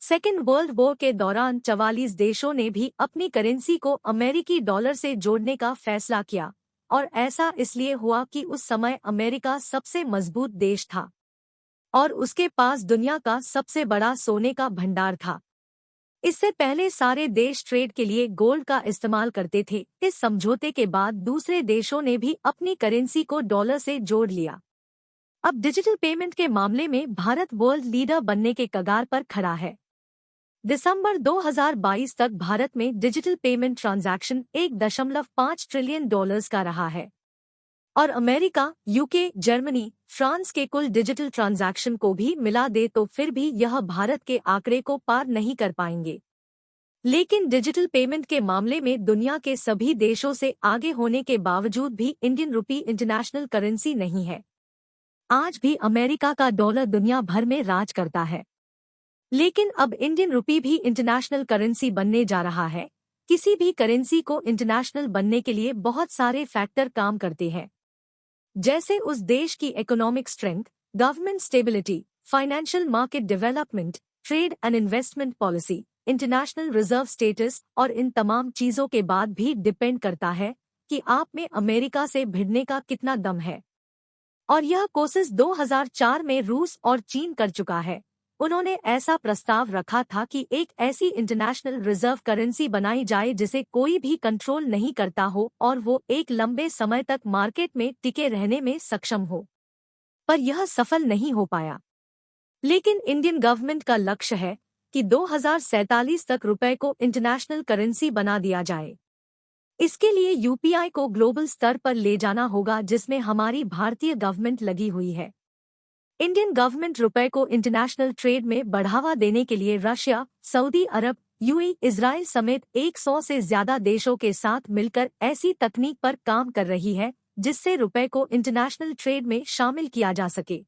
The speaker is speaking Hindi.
सेकेंड वर्ल्ड वॉर के दौरान 44 देशों ने भी अपनी करेंसी को अमेरिकी डॉलर से जोड़ने का फैसला किया, और ऐसा इसलिए हुआ कि उस समय अमेरिका सबसे मजबूत देश था और उसके पास दुनिया का सबसे बड़ा सोने का भंडार था। इससे पहले सारे देश ट्रेड के लिए गोल्ड का इस्तेमाल करते थे। इस समझौते के बाद दूसरे देशों ने भी अपनी करेंसी को डॉलर से जोड़ लिया। अब डिजिटल पेमेंट के मामले में भारत वर्ल्ड लीडर बनने के कगार पर खड़ा है। दिसंबर 2022 तक भारत में digital payment transaction 1.5 trillion dollars का रहा है, और अमेरिका, यूके, जर्मनी, फ्रांस के कुल डिजिटल ट्रांजैक्शन को भी मिला दे तो फिर भी यह भारत के आंकड़े को पार नहीं कर पाएंगे। लेकिन डिजिटल पेमेंट के मामले में दुनिया के सभी देशों से आगे होने के बावजूद भी इंडियन रुपी इंटरनेशनल करेंसी नहीं है। आज भी अमेरिका का डॉलर दुनिया भर में राज करता है, लेकिन अब इंडियन रुपी भी इंटरनेशनल करेंसी बनने जा रहा है। किसी भी करेंसी को इंटरनेशनल बनने के लिए बहुत सारे फैक्टर काम करते हैं, जैसे उस देश की economic strength, government stability, financial market development, trade and investment policy, international reserve status, और इन तमाम चीजों के बाद भी डिपेंड करता है कि आप में अमेरिका से भिड़ने का कितना दम है। और यह कोशिश 2004 में रूस और चीन कर चुका है। उन्होंने ऐसा प्रस्ताव रखा था कि एक ऐसी इंटरनेशनल रिजर्व करेंसी बनाई जाए जिसे कोई भी कंट्रोल नहीं करता हो और वो एक लंबे समय तक मार्केट में टिके रहने में सक्षम हो, पर यह सफल नहीं हो पाया। लेकिन इंडियन गवर्नमेंट का लक्ष्य है कि 2047 तक रुपए को इंटरनेशनल करेंसी बना दिया जाए। इसके लिए यूपीआई को ग्लोबल स्तर पर ले जाना होगा, जिसमें हमारी भारतीय गवर्नमेंट लगी हुई है। इंडियन गवर्नमेंट रुपए को इंटरनेशनल ट्रेड में बढ़ावा देने के लिए रशिया, सऊदी अरब, यूएई, इजराइल समेत 100 से ज्यादा देशों के साथ मिलकर ऐसी तकनीक पर काम कर रही है जिससे रुपए को इंटरनेशनल ट्रेड में शामिल किया जा सके।